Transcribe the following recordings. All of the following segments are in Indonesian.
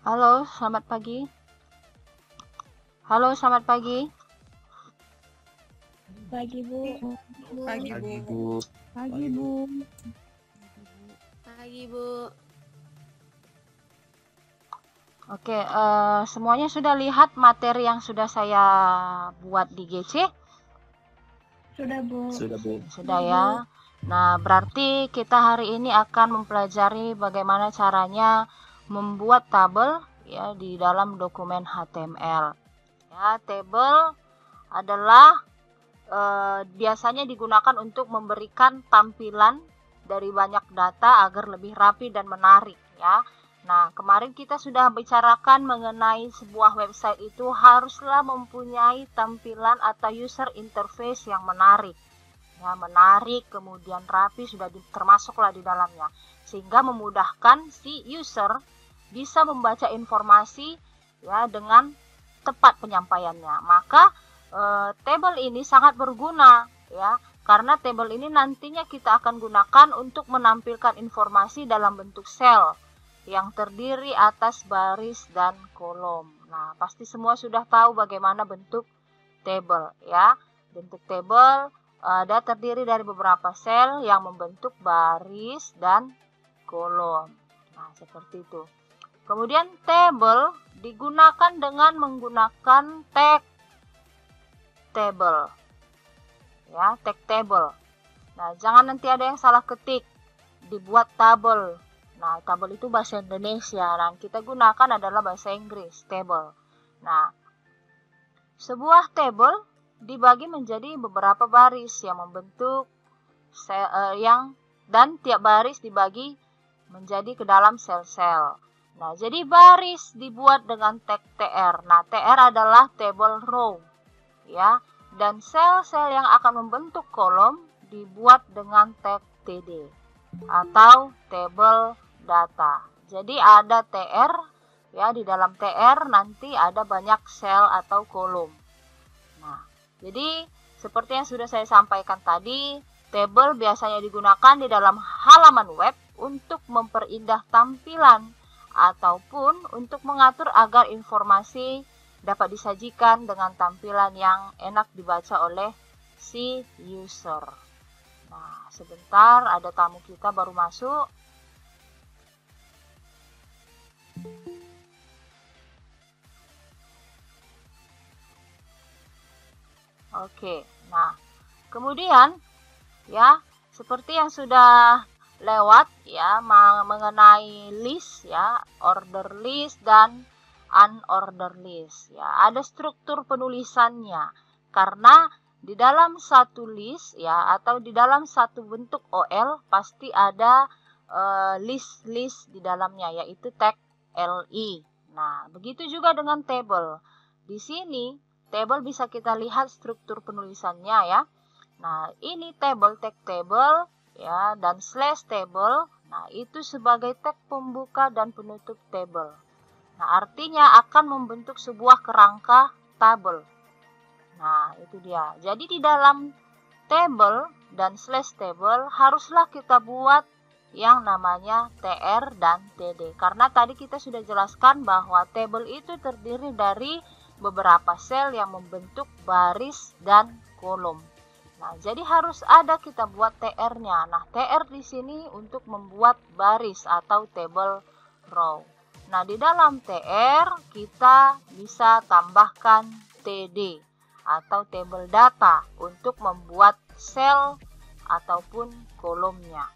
Halo, selamat pagi. Halo, selamat pagi. Pagi, Bu. Pagi, Pagi, Bu. Bu. Pagi, Bu. Pagi, Bu. Oke, semuanya sudah lihat materi yang sudah saya buat di GC? Sudah, Bu. Sudah, Bu. Sudah ya. Nah, berarti kita hari ini akan mempelajari bagaimana caranya membuat tabel ya di dalam dokumen HTML. Ya, tabel adalah biasanya digunakan untuk memberikan tampilan dari banyak data agar lebih rapi dan menarik ya. Nah, kemarin kita sudah bicarakan mengenai sebuah website itu haruslah mempunyai tampilan atau user interface yang menarik. Ya, menarik, kemudian rapi, sudah termasuklah di dalamnya. Sehingga memudahkan si user bisa membaca informasi ya dengan tepat penyampaiannya. Maka tabel ini sangat berguna ya, karena tabel ini nantinya kita akan gunakan untuk menampilkan informasi dalam bentuk sel yang terdiri atas baris dan kolom. Nah, pasti semua sudah tahu bagaimana bentuk tabel ya. Bentuk tabel ada terdiri dari beberapa sel yang membentuk baris dan kolom. Nah, seperti itu. Kemudian tabel digunakan dengan menggunakan tag table ya, tag table. Nah, jangan nanti ada yang salah ketik dibuat tabel. Nah, tabel itu bahasa Indonesia dan kita gunakan adalah bahasa Inggris, table. Nah, sebuah table dibagi menjadi beberapa baris yang membentuk dan tiap baris dibagi menjadi ke dalam sel-sel. Nah, jadi baris dibuat dengan tag tr. Nah, tr adalah table row ya, dan sel-sel yang akan membentuk kolom dibuat dengan tag td atau table data. Jadi ada tr ya, di dalam tr nanti ada banyak sel atau kolom. Nah, jadi seperti yang sudah saya sampaikan tadi, table biasanya digunakan di dalam halaman web untuk memperindah tampilan ataupun untuk mengatur agar informasi dapat disajikan dengan tampilan yang enak dibaca oleh si user. Nah, sebentar, ada tamu kita baru masuk. Oke, nah kemudian ya, seperti yang sudah lewat ya mengenai list ya, order list dan unorder list ya, ada struktur penulisannya karena di dalam satu list ya atau di dalam satu bentuk OL pasti ada list-list di dalamnya, yaitu tag li. Nah, begitu juga dengan table. Di sini table bisa kita lihat struktur penulisannya ya. Nah, ini table, tag table ya, dan slash table. Nah, itu sebagai tag pembuka dan penutup table. Nah, artinya akan membentuk sebuah kerangka tabel. Nah, itu dia. Jadi di dalam table dan slash table haruslah kita buat yang namanya tr dan td. Karena tadi kita sudah jelaskan bahwa table itu terdiri dari beberapa sel yang membentuk baris dan kolom. Nah, jadi harus ada kita buat tr-nya. Nah, tr di sini untuk membuat baris atau table row. Nah, di dalam tr kita bisa tambahkan td atau table data untuk membuat sel ataupun kolomnya.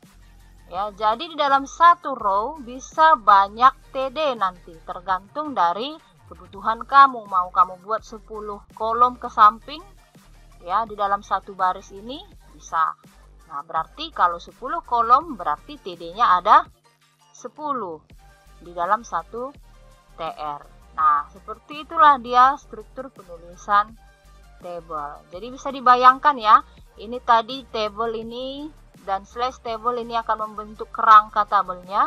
Ya, jadi di dalam satu row bisa banyak td nanti, tergantung dari kebutuhan kamu. Mau kamu buat 10 kolom ke samping ya di dalam satu baris ini bisa. Nah, berarti kalau 10 kolom berarti td-nya ada 10 di dalam satu tr. Nah, seperti itulah dia struktur penulisan table. Jadi bisa dibayangkan ya, ini tadi table ini dan slash table ini akan membentuk kerangka tabelnya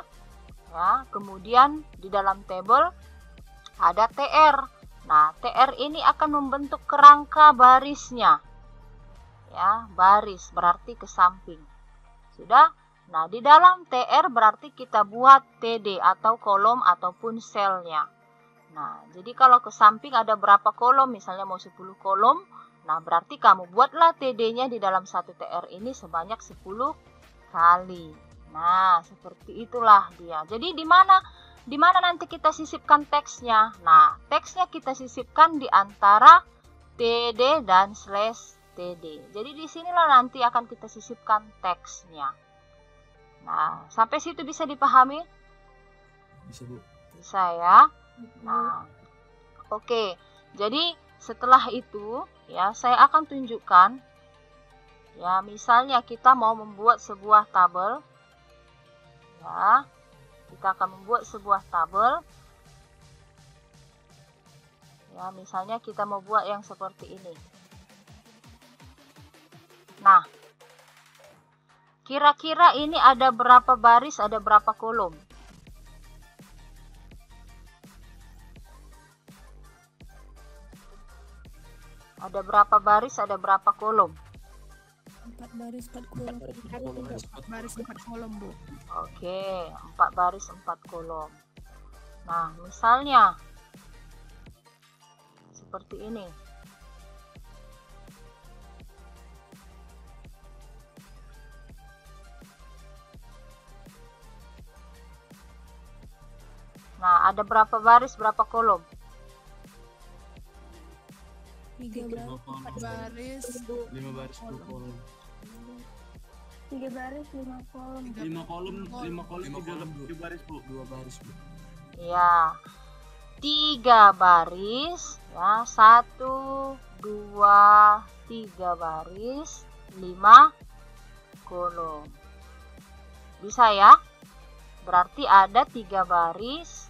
ya. Kemudian di dalam table ada tr. Nah, tr ini akan membentuk kerangka barisnya ya, baris berarti ke samping. Sudah? Nah, di dalam tr berarti kita buat td atau kolom ataupun selnya. Nah, jadi kalau ke samping ada berapa kolom, misalnya mau 10 kolom, nah berarti kamu buatlah TD-nya di dalam satu TR ini sebanyak 10 kali. Nah, seperti itulah dia. Jadi di mana nanti kita sisipkan teksnya? Nah, teksnya kita sisipkan di antara TD dan slash TD. Jadi di sinilah nanti akan kita sisipkan teksnya. Nah, sampai situ bisa dipahami? Bisa, Bu. Bisa ya. Nah, oke. Jadi setelah itu ya saya akan tunjukkan ya, misalnya kita mau membuat sebuah tabel ya. Kita akan membuat sebuah tabel. Ya, misalnya kita mau buat yang seperti ini. Nah, kira-kira ini ada berapa baris, ada berapa kolom? Ada berapa baris, ada berapa kolom? 4 baris 4 kolom. 4 Baris 4 kolom, Bu. Oke, 4 baris 4 kolom. Nah, misalnya seperti ini. Nah, ada berapa baris, berapa kolom? 3 baris 4 baris 5 baris 2 kolom. 3 baris 5 kolom. 5 kolom 3 baris, Bu. 2 baris, Bu. Ya, 3 baris ya, 1 2 3 baris 5 kolom. Bisa ya? Berarti ada 3 baris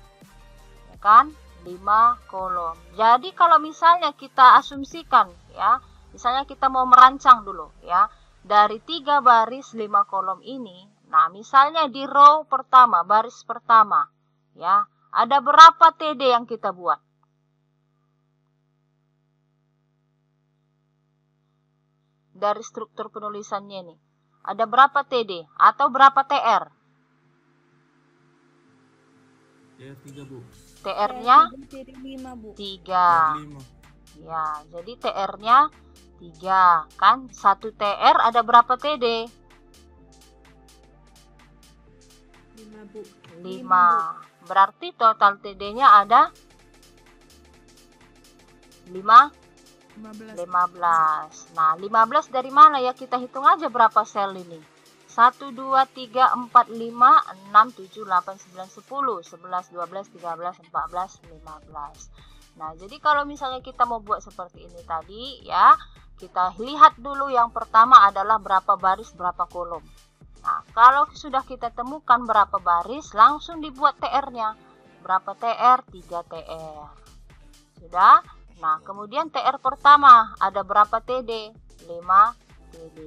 ya kan, 5 kolom. Jadi kalau misalnya kita asumsikan ya, misalnya kita mau merancang dulu ya, dari 3 baris 5 kolom ini, nah misalnya di row pertama, baris pertama ya, ada berapa TD yang kita buat? Dari struktur penulisannya ini, ada berapa TD atau berapa TR? Ya, 3, Bu. TR-nya 5, Bu. 3. 5. Ya, jadi TR-nya 3. Kan 1 TR ada berapa TD? 5, Bu. 5. Berarti total TD-nya ada 15. 15. Nah, 15 dari mana ya? Kita hitung aja berapa sel ini. 1, 2, 3, 4, 5, 6, 7, 8, 9, 10, 11, 12, 13, 14, 15. Nah, jadi kalau misalnya kita mau buat seperti ini tadi ya, kita lihat dulu yang pertama adalah berapa baris, berapa kolom. Nah, kalau sudah kita temukan berapa baris, langsung dibuat TR-nya. Berapa TR? 3 TR. Sudah? Nah, kemudian TR pertama ada berapa TD? 5 TD.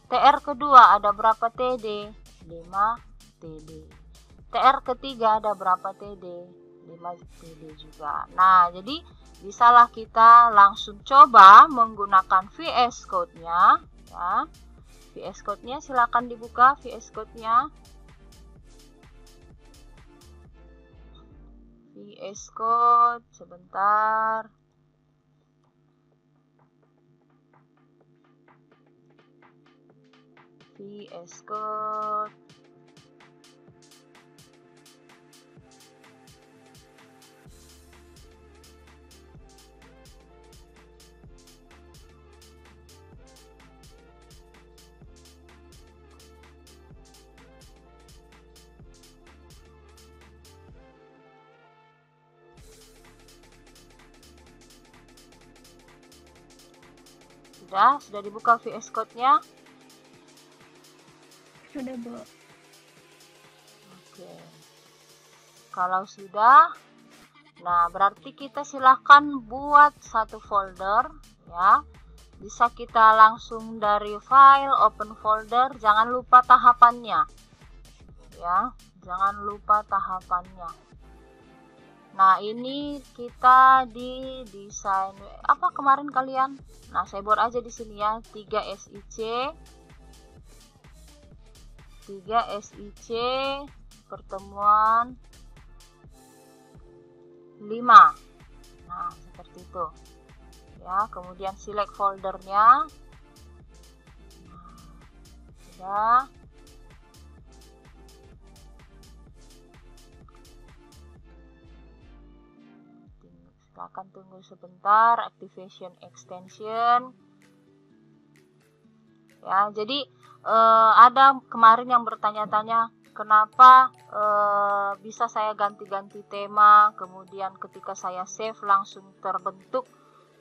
TR kedua ada berapa TD? 5 TD. TR ketiga ada berapa TD? 5 TD juga. Nah, jadi bisalah kita langsung coba menggunakan VS Code-nya ya. VS Code-nya silakan dibuka VS Code-nya. VS Code sebentar. VS Code. Sudah dibuka VS Code-nya? Sudah, Bu. Oke. Kalau sudah, nah berarti kita silahkan buat satu folder ya. Bisa kita langsung dari file, open folder, jangan lupa tahapannya. Ya, jangan lupa tahapannya. Nah, ini kita di desain apa kemarin kalian? Nah, saya buat aja di sini ya, 3 SIC pertemuan 5. Nah, seperti itu. Ya, kemudian select foldernya. Nah, sudah. Silakan tunggu sebentar, activation extension. Ya, jadi ada kemarin yang bertanya-tanya kenapa bisa saya ganti-ganti tema, kemudian ketika saya save langsung terbentuk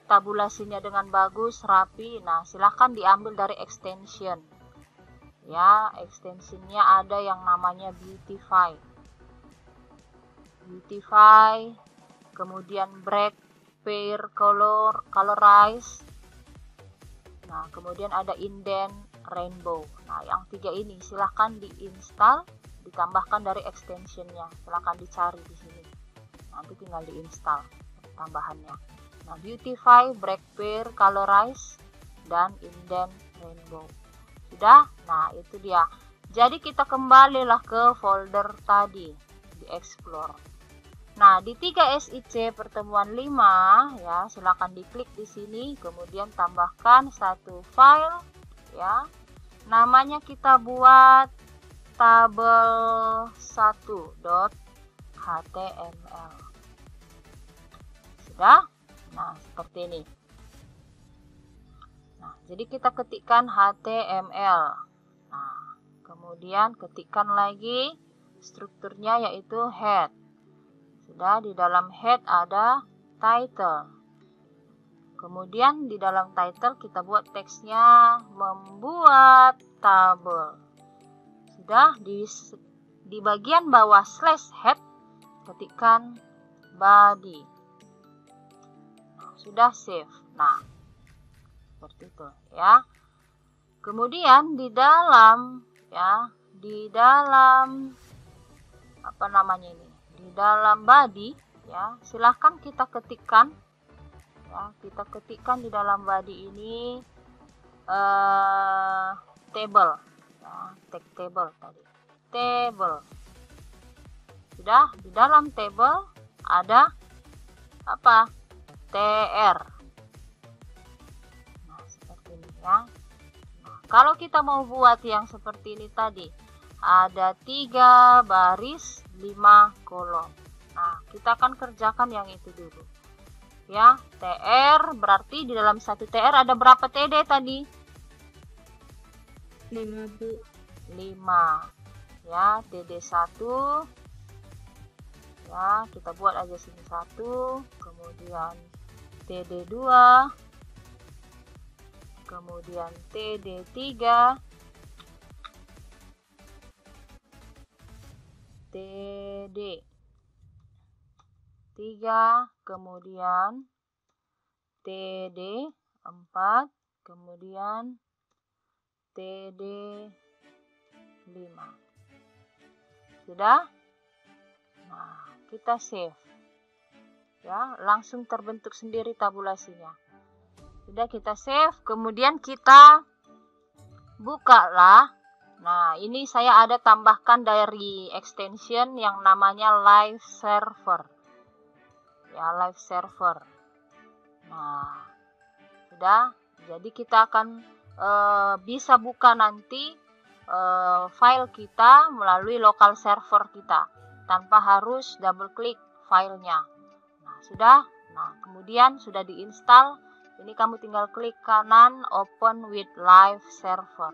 tabulasinya dengan bagus, rapi. Nah, silahkan diambil dari extension. Ya, extensionnya ada yang namanya Beautify. Beautify, kemudian Break, Pair, Colorize. Nah, kemudian ada Indent, Rainbow. Nah, yang 3 ini silahkan diinstal, ditambahkan dari extensionnya. Silahkan dicari di sini. Nanti tinggal diinstal tambahannya. Nah, Beautify, Break, Pair, Colorize, dan Indent, Rainbow. Sudah? Nah, itu dia. Jadi kita kembalilah ke folder tadi di Explore. Nah, di 3 SIC pertemuan 5 ya, silakan diklik di sini, kemudian tambahkan satu file ya. Namanya kita buat tabel1.html. Sudah? Nah, seperti ini. Nah, jadi kita ketikkan HTML. Nah, kemudian ketikkan lagi strukturnya yaitu head. Sudah, di dalam head ada title. Kemudian di dalam title kita buat teksnya membuat tabel. Sudah, di bagian bawah slash head ketikkan body. Nah, sudah save. Nah, seperti itu ya. Kemudian di dalam apa namanya ini? Di dalam body ya, silahkan kita ketikkan ya, di dalam body ini table ya, table tadi. Table. Sudah, di dalam table ada apa? TR. Nah, seperti ini ya. Nah, kalau kita mau buat yang seperti ini tadi, ada 3 baris 5 kolom. Nah, kita akan kerjakan yang itu dulu. Ya, TR berarti di dalam satu TR ada berapa TD tadi? 5, Bu. 5. Ya, TD1. Ya, kita buat aja sini 1, kemudian TD2, kemudian TD3, TD3, kemudian TD4, kemudian TD5. Sudah? Nah, kita save. Ya, langsung terbentuk sendiri tabulasinya. Sudah, kita save, kemudian kita bukalah. Nah, ini saya ada tambahkan dari extension yang namanya Live Server. Ya, Live Server. Nah, sudah. Jadi kita akan bisa buka nanti file kita melalui local server kita tanpa harus double klik filenya. Nah, sudah. Nah, kemudian sudah diinstal. Ini kamu tinggal klik kanan open with live server.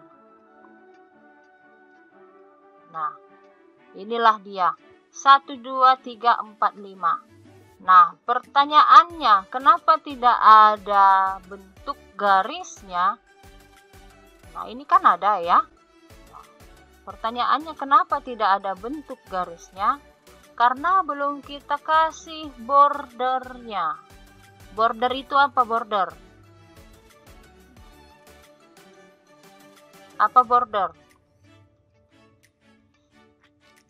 Nah, inilah dia 1, 2, 3, 4, 5. Nah, pertanyaannya, kenapa tidak ada bentuk garisnya? Nah, ini kan ada ya. Pertanyaannya, kenapa tidak ada bentuk garisnya? Karena belum kita kasih bordernya. Border itu apa border? Apa border?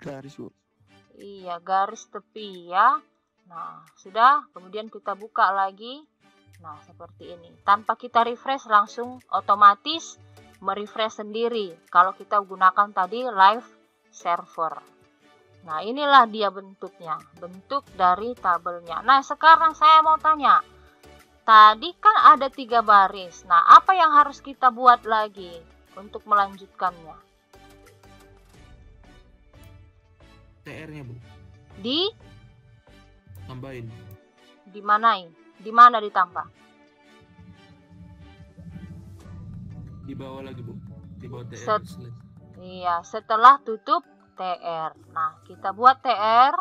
Garis, Bu. Iya, garis tepi ya. Nah, sudah. Kemudian kita buka lagi. Nah, seperti ini. Tanpa kita refresh, langsung otomatis merefresh sendiri kalau kita gunakan tadi live server. Nah, inilah dia bentuknya, bentuk dari tabelnya. Nah, sekarang saya mau tanya, tadi kan ada 3 baris. Nah, apa yang harus kita buat lagi untuk melanjutkannya? TR-nya, Bu. Tambahin. Di mana ditambah? Di bawah lagi, Bu. Di bawah TR. Iya, setelah tutup TR. Nah, kita buat TR.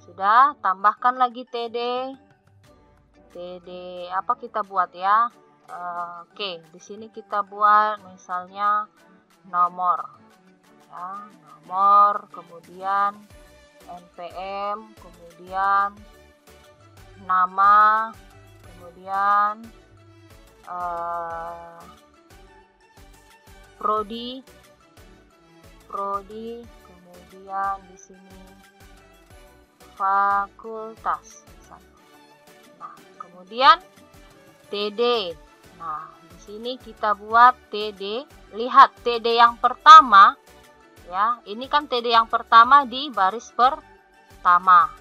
Sudah, tambahkan lagi TD. TD apa kita buat ya? Oke, di sini kita buat misalnya nomor. Ya, nomor, kemudian NPM, kemudian nama, kemudian prodi, kemudian di sini fakultas. Nah, kemudian TD. Nah, di sini kita buat TD. Lihat TD yang pertama, ya. Ini kan TD yang pertama di baris pertama,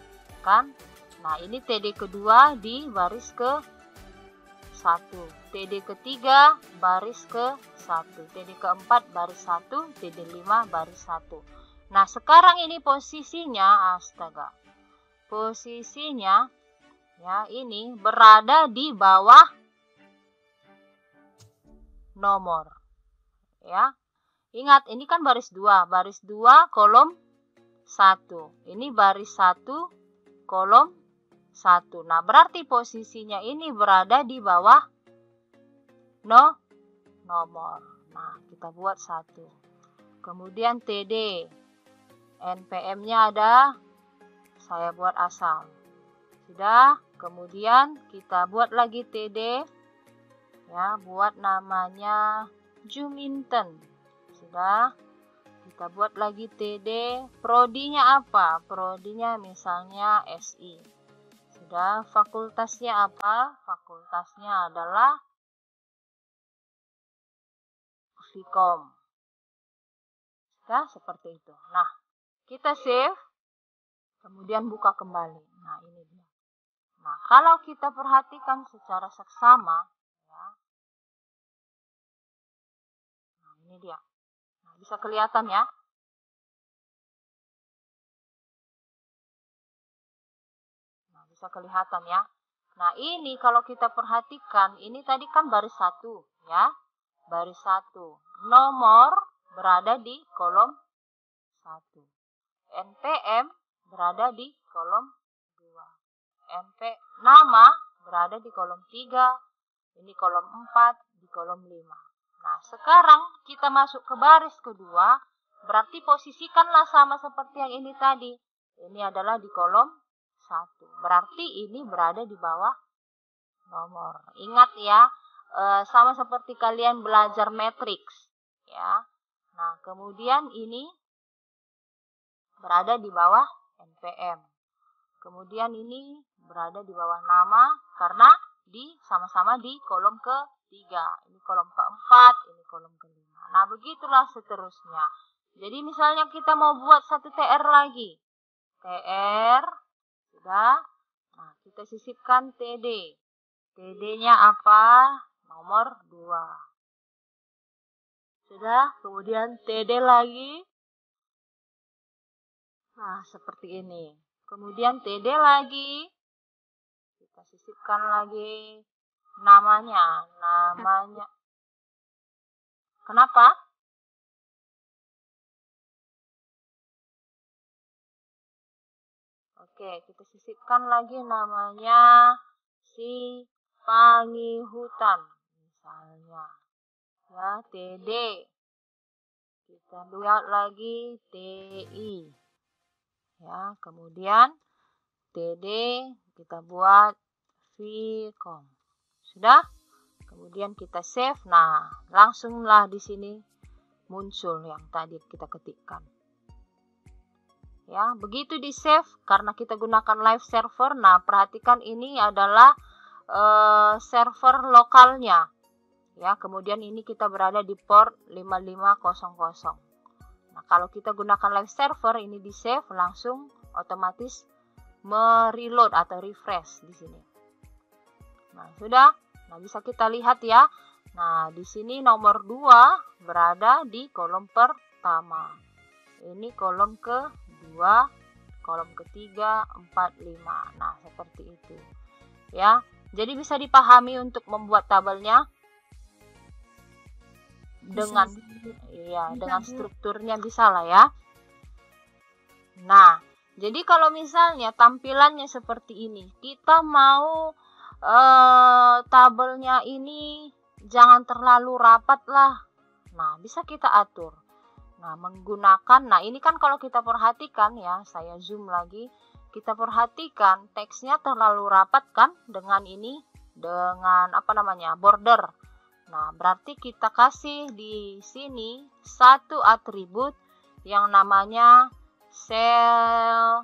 kan? Nah, ini TD kedua di baris ke-1. TD ketiga baris ke-1, TD keempat baris 1, TD 5 baris 1. Nah, sekarang ini posisinya, astaga. Posisinya ya ini berada di bawah nomor. Ya. Ingat, ini kan baris 2, kolom 1. Ini baris 1 kolom 1. Nah, berarti posisinya ini berada di bawah nomor. Nah, kita buat 1. Kemudian TD. NPM-nya ada, saya buat asal. Sudah, kemudian kita buat lagi TD. Ya, buat namanya Juminten. Sudah, kita buat lagi TD. Prodinya apa? Prodinya misalnya SI. Sudah, fakultasnya apa? Fakultasnya adalah Vkom. Sudah, seperti itu. Nah, kita save, kemudian buka kembali. Nah, ini dia. Nah, kalau kita perhatikan secara seksama, ya. Nah, ini dia. Nah, bisa kelihatan ya. Nah, bisa kelihatan ya. Nah, ini kalau kita perhatikan, ini tadi kan baris 1, ya. Baris 1. Nomor berada di kolom 1. NPM berada di kolom 2. Nama berada di kolom 3. Ini kolom 4, di kolom 5. Nah, sekarang kita masuk ke baris kedua. Berarti posisikanlah sama seperti yang ini tadi. Ini adalah di kolom 1. Berarti ini berada di bawah nomor. Ingat ya, sama seperti kalian belajar matriks. Ya. Nah, kemudian ini berada di bawah NPM. Kemudian ini berada di bawah nama karena sama-sama di kolom ke-3. Ini kolom ke-4, ini kolom ke-5. Nah, begitulah seterusnya. Jadi misalnya kita mau buat satu TR lagi. TR, sudah. Nah, kita sisipkan TD. TD-nya apa? Nomor 2. Sudah, kemudian TD lagi. Nah, seperti ini. Kemudian TD lagi. Kita sisipkan lagi namanya. Kenapa? Oke, kita sisipkan lagi namanya si Pangihutan. Misalnya. Ya, TD. Kita lihat lagi TI. Ya, kemudian TD kita buat Vkom. Sudah? Kemudian kita save. Nah, langsunglah di sini muncul yang tadi kita ketikkan. Ya, begitu di save karena kita gunakan live server. Nah, perhatikan ini adalah server lokalnya. Ya, kemudian ini kita berada di port 5500. Nah, kalau kita gunakan live server, ini di save, langsung otomatis mereload atau refresh di sini. Nah, sudah. Nah, bisa kita lihat ya. Nah, di sini nomor 2 berada di kolom pertama. Ini kolom kedua, kolom ketiga, 4, 5. Nah, seperti itu. Ya. Jadi bisa dipahami untuk membuat tabelnya dengan dengan strukturnya bisa lah ya. Nah, jadi kalau misalnya tampilannya seperti ini, kita mau tabelnya ini jangan terlalu rapat lah. Nah, bisa kita atur. Nah, nah ini kan kalau kita perhatikan ya, saya zoom lagi, kita perhatikan teksnya terlalu rapat kan dengan ini, dengan border. Nah, berarti kita kasih di sini satu atribut yang namanya cell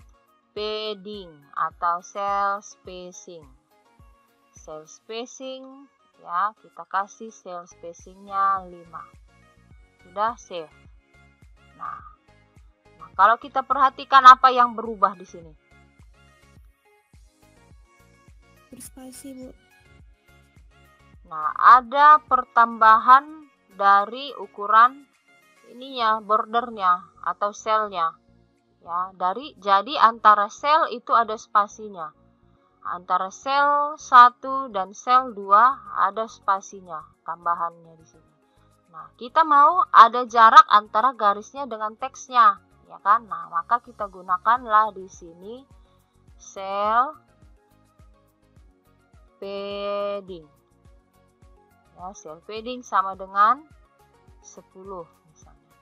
padding atau cell spacing. Cell spacing ya, kita kasih cell spacingnya 5. Sudah save. Nah, kalau kita perhatikan apa yang berubah di sini. Berspasi, Bu. Nah, ada pertambahan dari ukuran ininya, bordernya atau selnya. Ya, jadi antara sel itu ada spasinya. Antara sel 1 dan sel 2 ada spasinya, tambahannya di sini. Nah, kita mau ada jarak antara garisnya dengan teksnya, ya kan? Nah, maka kita gunakanlah di sini cell padding. Ya, cell padding sama dengan 10 misalnya.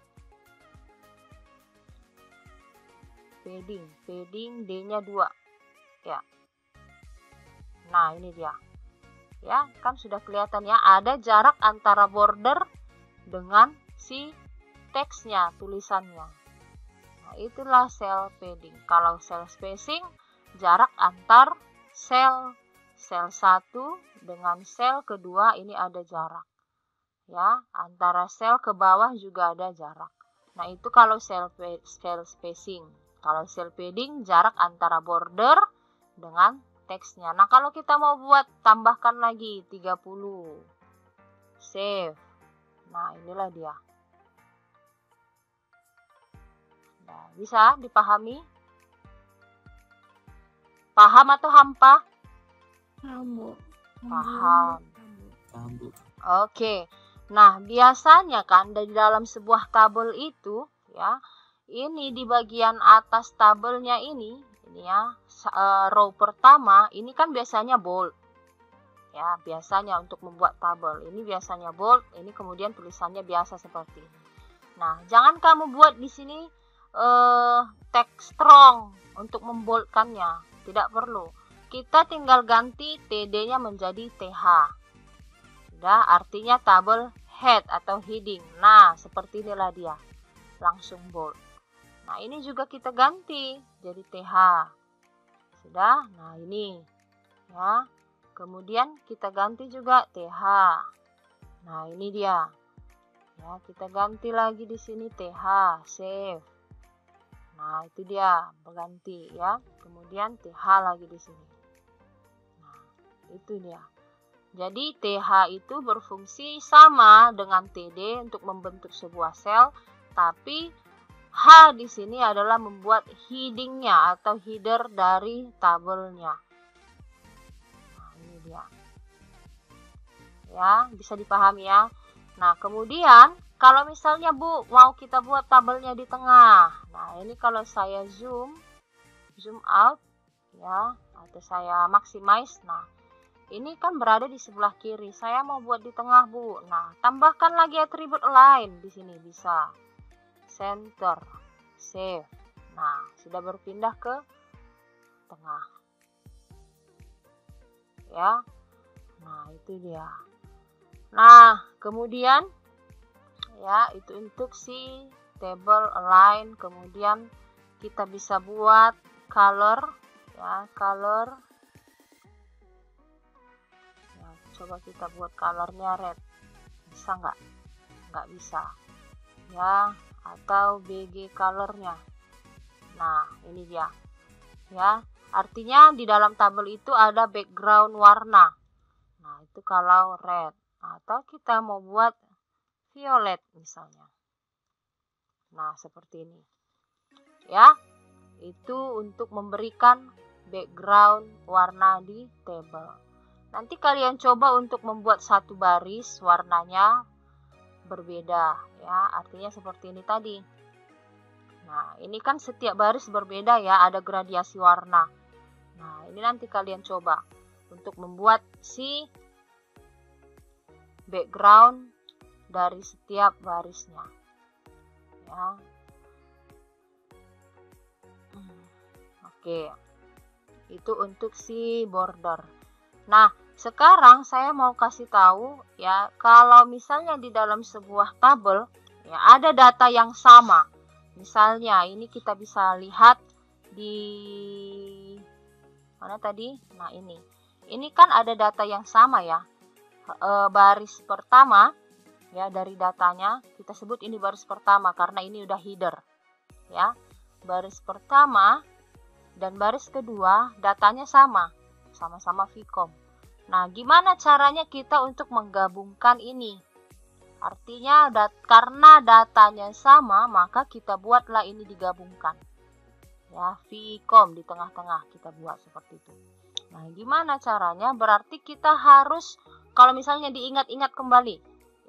Padding D-nya 2. Ya. Nah, ini dia. Ya, kan sudah kelihatan ya, ada jarak antara border dengan si teksnya, tulisannya. Nah, itulah cell padding. Kalau cell spacing, jarak antar sel 1 dengan sel kedua ini ada jarak. Ya, antara sel ke bawah juga ada jarak. Nah, itu kalau cell spacing. Kalau cell padding, jarak antara border dengan teksnya. Nah, kalau kita mau buat, tambahkan lagi 30. Save. Nah, inilah dia. Nah, bisa dipahami? Paham atau hampa? Paham, Bu. Paham. Paham, Bu. Oke. Nah, biasanya kan dari dalam sebuah tabel itu ya, ini di bagian atas tabelnya ini ya, row pertama ini kan biasanya bold. Ya, biasanya untuk membuat tabel ini biasanya bold, ini kemudian tulisannya biasa seperti ini. Nah, jangan kamu buat di sini teks strong untuk memboldkannya, tidak perlu. Kita tinggal ganti TD-nya menjadi TH. Sudah, artinya tabel head atau heading. Nah, seperti inilah dia. Langsung bold. Nah, ini juga kita ganti jadi TH. Sudah, nah ini. Ya. Kemudian kita ganti juga TH. Nah, ini dia. Ya, kita ganti lagi di sini TH, save. Nah, itu dia, berganti ya. Kemudian TH lagi di sini. Itu dia. Jadi TH itu berfungsi sama dengan TD untuk membentuk sebuah sel, tapi H di sini adalah membuat headingnya atau header dari tabelnya. Nah, ini dia. Ya, bisa dipahami ya. Nah, kemudian kalau misalnya Bu mau kita buat tabelnya di tengah. Nah, ini kalau saya zoom out ya, atau saya maximize. Nah, ini kan berada di sebelah kiri. Saya mau buat di tengah, Bu. Nah, tambahkan lagi atribut lain di sini bisa. Center, save. Nah, sudah berpindah ke tengah. Ya. Nah, itu dia. Nah, kemudian ya, itu untuk si table align. Kemudian kita bisa buat color ya, color. Coba kita buat colornya red, bisa nggak bisa ya, atau BG colornya. Nah, ini dia. Ya, artinya di dalam tabel itu ada background warna. Nah, itu kalau red. Atau kita mau buat violet misalnya. Nah, seperti ini. Ya, itu untuk memberikan background warna di tabel. Nanti kalian coba untuk membuat satu baris warnanya berbeda, ya. Artinya seperti ini tadi. Nah, ini kan setiap baris berbeda ya, ada gradiasi warna. Nah, ini nanti kalian coba untuk membuat si background dari setiap barisnya. Ya. Oke. Itu untuk si border. Nah, sekarang saya mau kasih tahu ya, kalau misalnya di dalam sebuah tabel ya ada data yang sama. Misalnya ini kita bisa lihat di mana tadi? Nah, ini. Ini kan ada data yang sama ya. Baris pertama ya dari datanya kita sebut ini baris pertama karena ini udah header. Ya. Baris pertama dan baris kedua datanya sama-sama Vcom. Nah, gimana caranya kita untuk menggabungkan ini? Artinya karena datanya sama, maka kita buatlah ini digabungkan. Ya, Vcom di tengah-tengah kita buat seperti itu. Nah, gimana caranya? Berarti kita harus, kalau misalnya diingat-ingat kembali,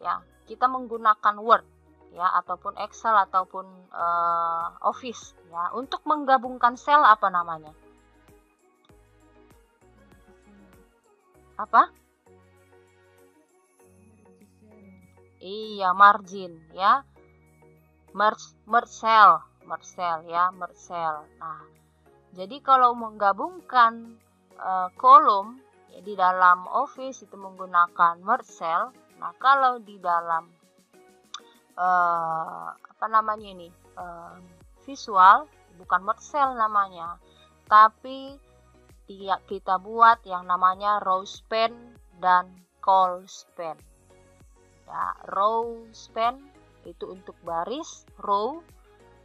ya, kita menggunakan Word, ya, ataupun Excel ataupun Office, ya, untuk menggabungkan sel apa namanya? Apa? Iya, margin ya. Merge cell ya, merge cell. Nah, jadi kalau menggabungkan kolom ya, di dalam Office itu menggunakan merge cell. Nah, kalau di dalam apa namanya ini? Visual bukan merge cell namanya, tapi kita buat yang namanya row span dan col span. Ya, row span itu untuk baris row,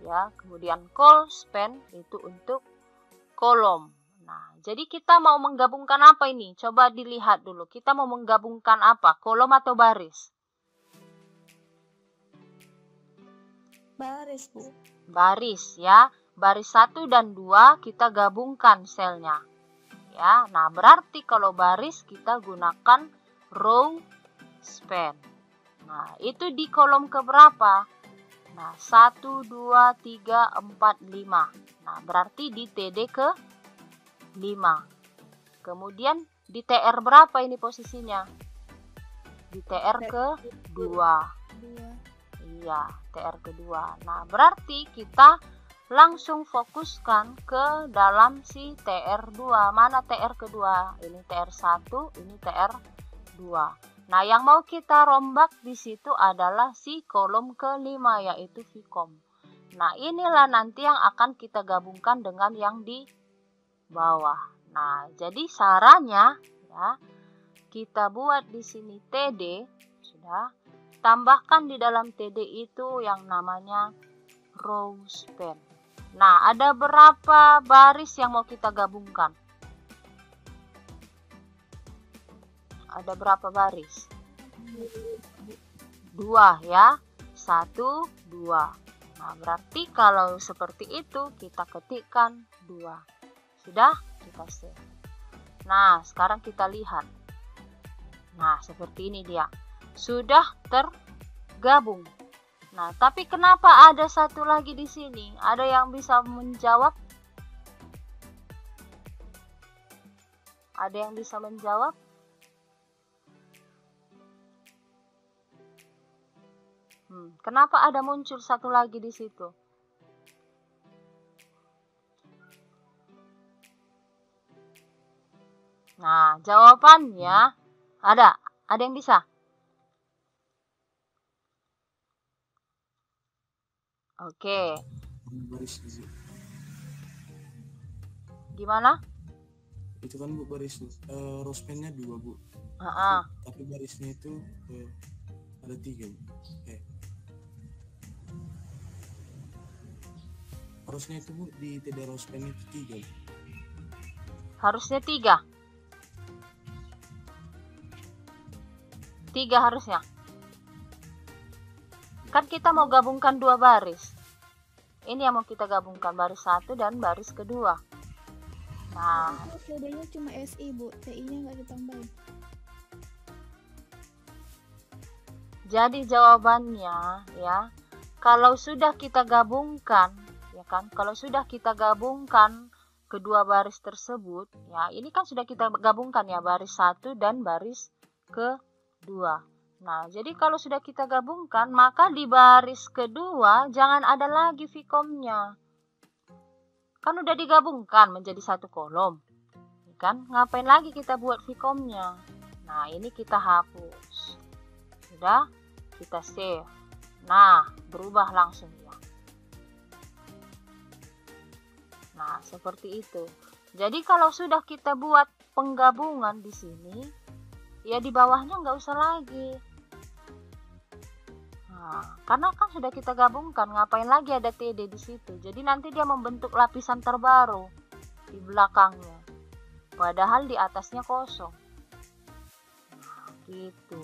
ya, kemudian col span itu untuk kolom. Nah, jadi kita mau menggabungkan apa ini? Coba dilihat dulu. Kita mau menggabungkan apa? Kolom atau baris? Baris, Bu. Baris ya. Baris 1 dan 2 kita gabungkan selnya. Ya, nah berarti kalau baris kita gunakan row span. Nah, itu di kolom keberapa? Nah, 1, 2, 3, 4, 5. Nah, berarti di TD ke 5. Kemudian di TR berapa ini posisinya? Di TR ke 2. Iya, TR kedua. Nah, berarti kita langsung fokuskan ke dalam si TR2. Mana TR kedua? Ini TR1, ini TR2. Nah, yang mau kita rombak di situ adalah si kolom kelima, yaitu Vcom. Nah, inilah nanti yang akan kita gabungkan dengan yang di bawah. Nah, jadi caranya ya, kita buat di sini TD, sudah. Tambahkan di dalam TD itu yang namanya row span. Nah, ada berapa baris yang mau kita gabungkan? Ada berapa baris? 2 ya. 1, 2. Nah, berarti kalau seperti itu kita ketikkan 2. Sudah? Kita save. Nah, sekarang kita lihat. Nah, seperti ini dia. Sudah tergabung. Nah, tapi kenapa ada satu lagi di sini? Ada yang bisa menjawab? Ada yang bisa menjawab? Kenapa ada muncul satu lagi di situ? Nah, jawabannya ada yang bisa? Oke. Baris Gimana? itu kan Bu baris row span-nya 2 Bu. Tapi barisnya itu ada 3 Bu. Harusnya itu Bu di TD Rospen itu 3. Harusnya 3. 3 harusnya. Kan kita mau gabungkan 2 baris. Ini yang mau kita gabungkan, baris 1 dan baris kedua. Nah, TD-nya cuma SI Bu, TI-nya nggak ditambahin. jadi jawabannya ya, kalau sudah kita gabungkan, ya kan? Kalau sudah kita gabungkan kedua baris tersebut, ya ini kan sudah kita gabungkan ya, baris 1 dan baris kedua. Nah, jadi kalau sudah kita gabungkan, maka di baris kedua jangan ada lagi Vkomnya. Kan udah digabungkan menjadi satu kolom. Kan? Ngapain lagi kita buat Vkomnya? Nah, ini kita hapus. Sudah, kita save. Nah, berubah langsung ya. Nah, seperti itu. Jadi kalau sudah kita buat penggabungan di sini, ya di bawahnya nggak usah lagi. Nah, karena kan sudah kita gabungkan, ngapain lagi ada TD di situ. Jadi nanti dia membentuk lapisan terbaru di belakangnya. Padahal di atasnya kosong. Nah, gitu.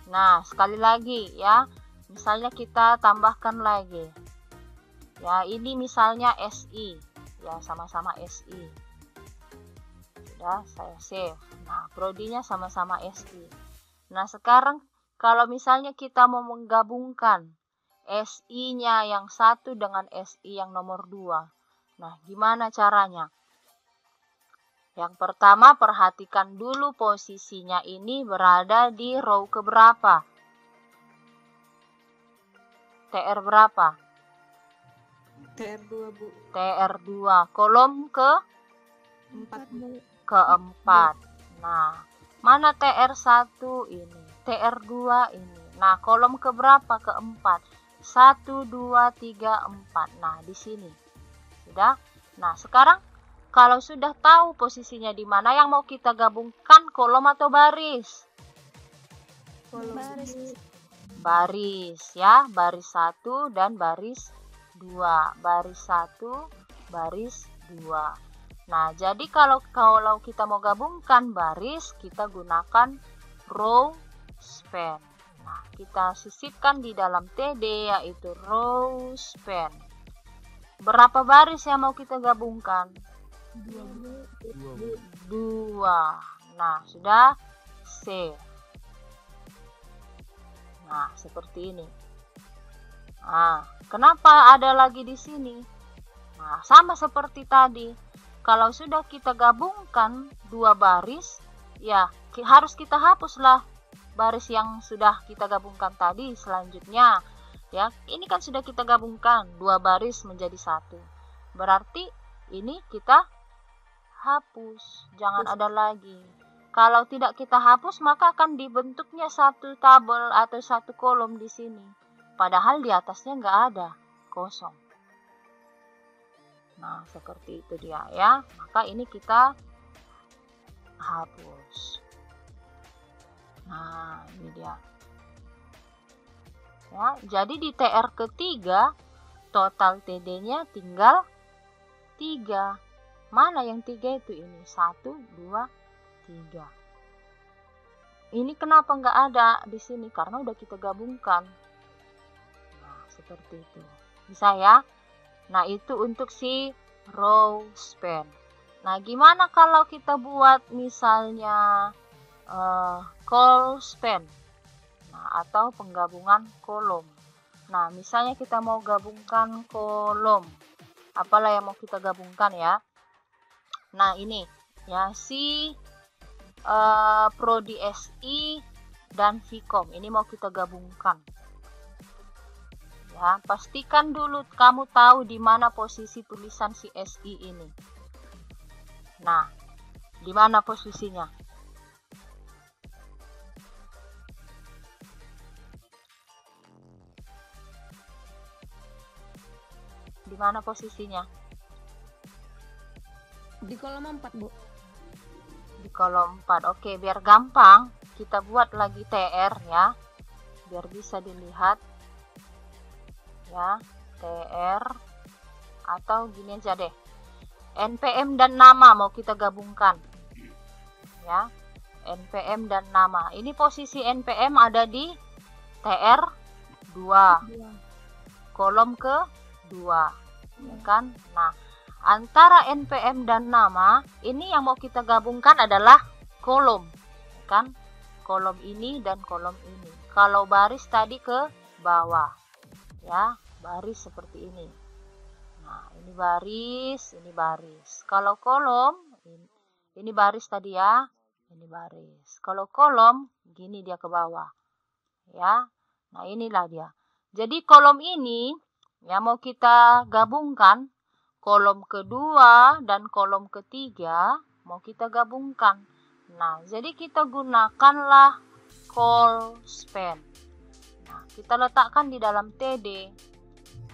Nah, sekali lagi ya. Misalnya kita tambahkan lagi. Ya, ini misalnya SI. Ya, sama-sama SI. Sudah, saya save. Nah, prodinya sama-sama SI. Nah, sekarang kalau misalnya kita mau menggabungkan SI-nya yang 1 dengan SI yang nomor 2. Nah, gimana caranya? Yang pertama, perhatikan dulu posisinya ini berada di row keberapa? TR berapa? TR2 Bu. TR2. Kolom ke? 4 Bu. Keempat. Nah, mana TR1 ini? TR2 ini. Nah, kolom keberapa? Keempat. 1, 2, 3, 4. Nah, di sini. Sudah? Nah, sekarang kalau sudah tahu posisinya di mana, yang mau kita gabungkan kolom atau baris? Baris. Baris ya, baris 1 dan baris 2. Baris 1, baris 2. Nah, jadi kalau kita mau gabungkan baris, kita gunakan row span. Nah, kita sisipkan di dalam TD yaitu row span. Berapa baris yang mau kita gabungkan? 2. Nah, sudah save. Nah, seperti ini. Nah, kenapa ada lagi di sini? Nah, sama seperti tadi. Kalau sudah kita gabungkan 2 baris, ya harus kita hapuslah baris yang sudah kita gabungkan tadi selanjutnya. Ya, ini kan sudah kita gabungkan 2 baris menjadi 1. Berarti ini kita hapus, jangan ada lagi. Kalau tidak kita hapus, maka akan dibentuknya satu tabel atau satu kolom di sini. Padahal di atasnya nggak ada, kosong. Nah, seperti itu dia ya. Maka ini kita hapus. Nah, ini dia. Ya, jadi di TR ketiga, total TD-nya tinggal 3. Mana yang 3 itu? Ini 1, 2, 3. Ini kenapa nggak ada di sini? Karena udah kita gabungkan. Nah, seperti itu. Bisa ya? Nah, itu untuk si row span. Nah, gimana kalau kita buat misalnya col span? Nah, atau penggabungan kolom. Nah, misalnya kita mau gabungkan kolom. Apalah yang mau kita gabungkan ya? Nah, ini ya si Prodi SI dan Vkom ini mau kita gabungkan. Ya, pastikan dulu kamu tahu di mana posisi tulisan si SI ini. Nah, di mana posisinya? Di mana posisinya? Di kolom 4 Bu. Di kolom 4. Oke, biar gampang kita buat lagi TR ya. Biar bisa dilihat. Ya, TR Atau gini aja deh, NPM dan nama mau kita gabungkan. Ya, NPM dan nama. Ini posisi NPM ada di TR2, kolom ke-2, ya kan? Nah, antara NPM dan nama, ini yang mau kita gabungkan adalah kolom, ya kan? Kolom ini dan kolom ini. Kalau baris tadi ke bawah, ya, baris seperti ini. Nah, ini baris, ini baris. Kalau kolom, ini baris tadi ya, ini baris. Kalau kolom, gini dia ke bawah, ya. Nah, inilah dia. Jadi kolom ini, ya, mau kita gabungkan, kolom kedua dan kolom ketiga, mau kita gabungkan. Nah, jadi kita gunakanlah call span. Nah, kita letakkan di dalam TD,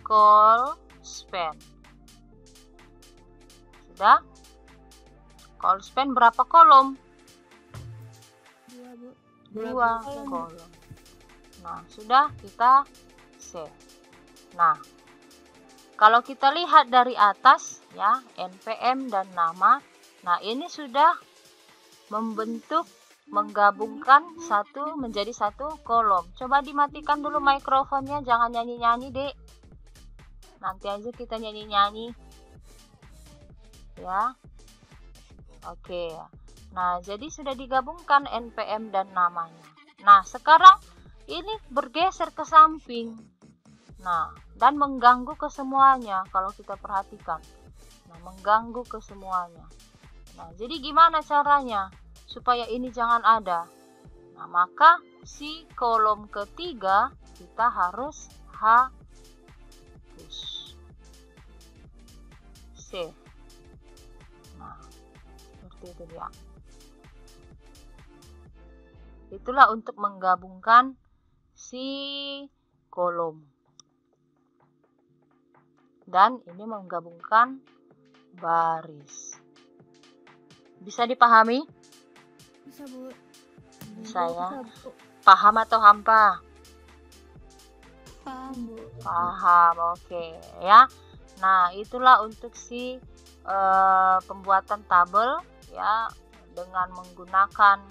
call span. Sudah? Call span berapa kolom? 2, Bu. 2 kolom. Nah, sudah, kita save. Nah, kalau kita lihat dari atas, ya, NPM dan nama, nah ini sudah membentuk, menggabungkan satu menjadi satu kolom. Coba dimatikan dulu mikrofonnya, jangan nyanyi-nyanyi, Dek. Nanti aja kita nyanyi-nyanyi, ya. Oke. Nah, jadi sudah digabungkan NPM dan namanya. Nah, sekarang ini bergeser ke samping. Nah, dan mengganggu ke semuanya kalau kita perhatikan. Nah, mengganggu ke semuanya. Nah, jadi gimana caranya supaya ini jangan ada? Nah, maka si kolom ketiga kita harus hapus. Save. Nah, seperti itu dia. Itulah untuk menggabungkan si kolom. Dan ini menggabungkan baris. Bisa dipahami? Bisa, Bu. Bisa ya. Bisa, Bu. Paham atau hampa? Paham, Bu. Paham, oke ya. Nah, itulah untuk si pembuatan tabel, ya, dengan menggunakan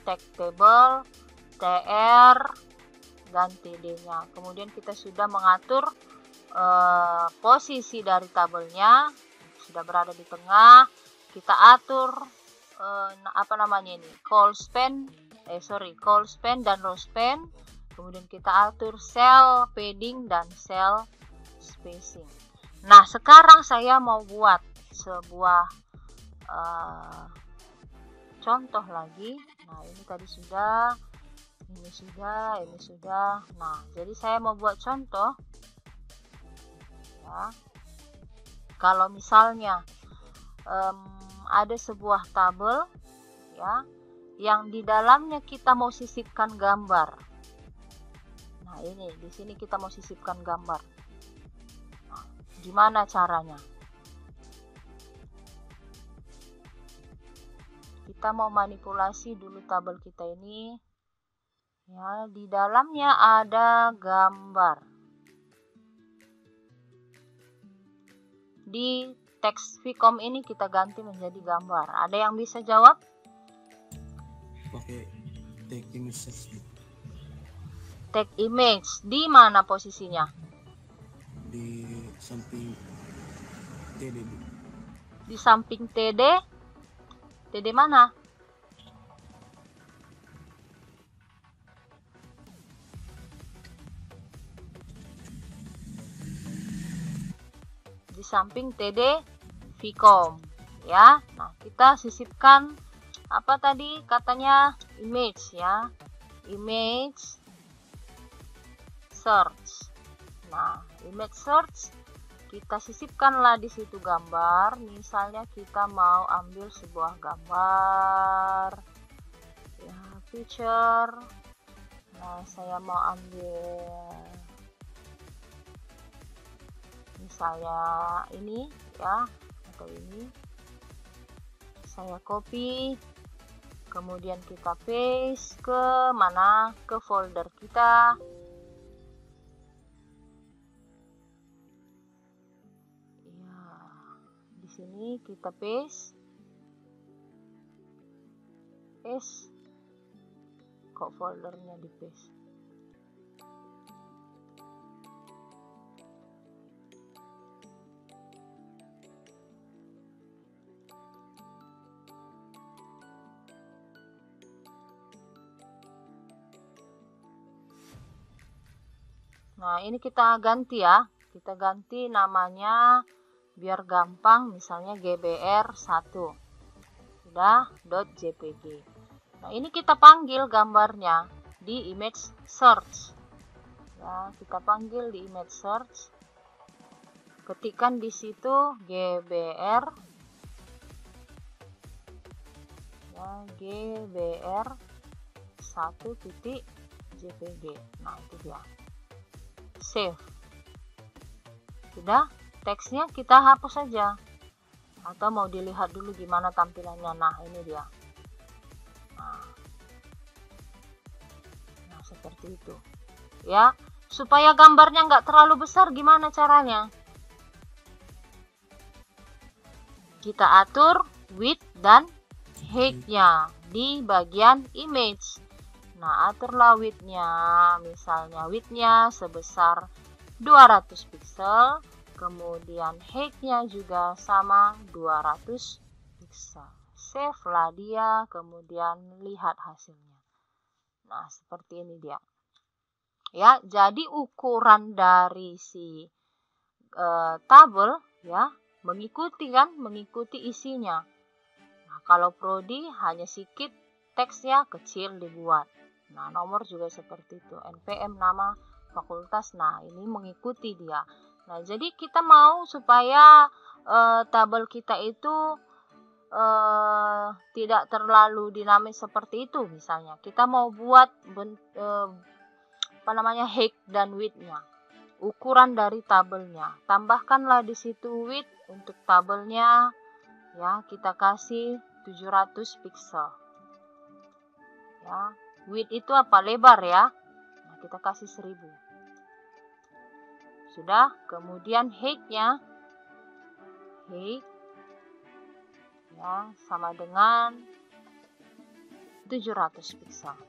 tag table, TR, dan TD-nya. Kemudian kita sudah mengatur posisi dari tabelnya, sudah berada di tengah. Kita atur call span dan row span. Kemudian kita atur cell padding dan cell spacing. Nah, sekarang saya mau buat sebuah contoh lagi. Nah, ini tadi sudah, ini sudah. Nah, jadi saya mau buat contoh, ya. Kalau misalnya ada sebuah tabel, ya, yang di dalamnya kita mau sisipkan gambar. Nah, ini di sini kita mau sisipkan gambar. Nah, gimana caranya? Kita mau manipulasi dulu tabel kita ini. Ya, di dalamnya ada gambar. Di teks Vcom ini kita ganti menjadi gambar. Ada yang bisa jawab? Pakai tag image. Tag image di mana posisinya? Di samping TD. Di samping TD. TD mana? Di samping TD Vcom, ya. Nah, kita sisipkan apa tadi katanya, image, ya, image search. Nah, image search kita sisipkanlah di situ gambar. Misalnya kita mau ambil sebuah gambar, ya, picture. Nah, saya mau ambil misalnya ini, ya, atau ini. Saya copy, kemudian kita paste ke mana? Ke folder kita. sini kita paste. Kok foldernya di paste? Nah, ini kita ganti ya. Kita ganti namanya biar gampang, misalnya GBR1. Sudah, .jpg. Nah, ini kita panggil gambarnya di image search. Ya, kita panggil di image search. Ketikkan di situ GBR. Ya, GBR1.jpg. Nah, itu dia. Save. Sudah, teksnya kita hapus saja. Atau mau dilihat dulu gimana tampilannya. Nah, ini dia. Nah, seperti itu. Ya, supaya gambarnya nggak terlalu besar, gimana caranya? Kita atur width dan height-nya di bagian image. Nah, aturlah width-nya. Misalnya width-nya sebesar 200 pixel. Kemudian height-nya juga sama 200 pixel. Save lah dia, kemudian lihat hasilnya. Nah, seperti ini dia. Ya, jadi ukuran dari si tabel ya mengikuti isinya. Nah, kalau prodi hanya sedikit, teksnya kecil dibuat. Nah, nomor juga seperti itu. NPM nama fakultas. Nah, ini mengikuti dia. Nah, jadi kita mau supaya tabel kita itu tidak terlalu dinamis seperti itu. Misalnya, kita mau buat height dan width-nya. Ukuran dari tabelnya. Tambahkanlah di situ width untuk tabelnya. Ya, kita kasih 700 pixel. Ya, width itu apa? Lebar ya. Nah, kita kasih 1000. Sudah, kemudian height-nya. Height ya sama dengan 700 pixel. Nah,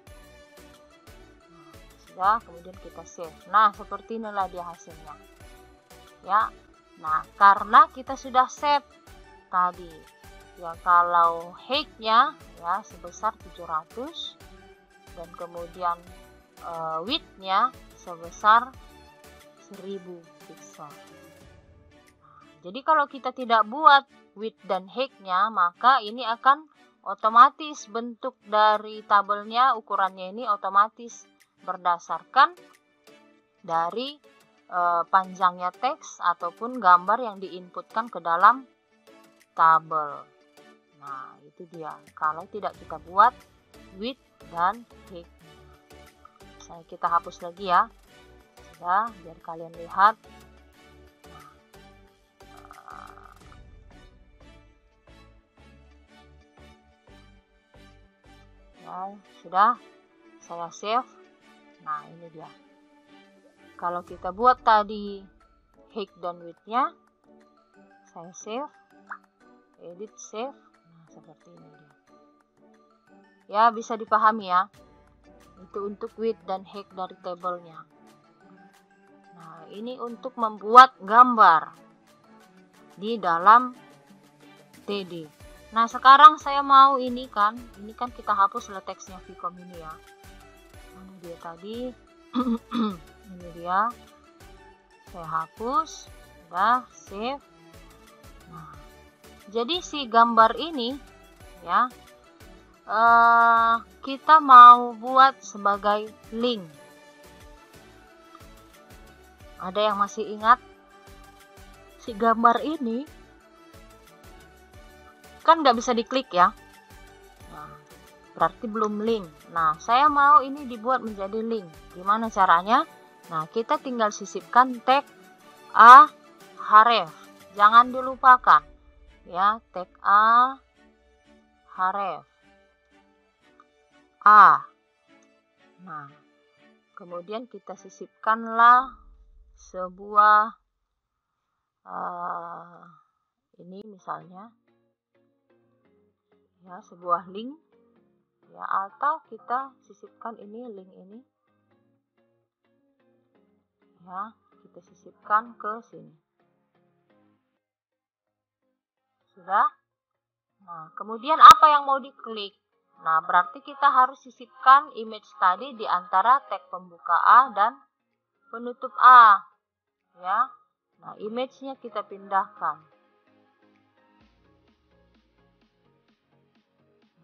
sudah, kemudian kita save. Nah, seperti inilah dia hasilnya. Ya. Nah, karena kita sudah save tadi. Ya, kalau height-nya ya sebesar 700 dan kemudian width-nya sebesar 1000 pixel. Nah, jadi kalau kita tidak buat width dan height-nya, maka ini akan otomatis bentuk dari tabelnya, ukurannya ini otomatis berdasarkan dari panjangnya teks ataupun gambar yang diinputkan ke dalam tabel. Nah, itu dia. Kalau tidak kita buat width dan height. Kita hapus lagi ya. Sudah, biar kalian lihat. Ya, sudah. Saya save. Nah, ini dia. Kalau kita buat tadi height dan width-nya, saya save. Edit, save. Nah, seperti ini dia. Ya, bisa dipahami ya. Itu untuk width dan height dari tabelnya. Nah, ini untuk membuat gambar di dalam TD. Nah, sekarang saya mau ini kan kita hapus teksnya Vcom ini ya. Mana dia tadi? Ini dia. Saya hapus. Sudah, save. Nah, jadi si gambar ini ya kita mau buat sebagai link. Ada yang masih ingat si gambar ini? Kan nggak bisa diklik ya. Nah, berarti belum link. Nah, saya mau ini dibuat menjadi link. Gimana caranya? Nah, kita tinggal sisipkan tag href. Jangan dilupakan ya, tag href. Nah, kemudian kita sisipkanlah sebuah ini misalnya ya, sebuah link ya, atau kita sisipkan ini link ini ya, kita sisipkan ke sini. Sudah? Nah, kemudian apa yang mau diklik? Nah, berarti kita harus sisipkan image tadi di antara tag pembuka A dan penutup A ya. Nah, image-nya kita pindahkan.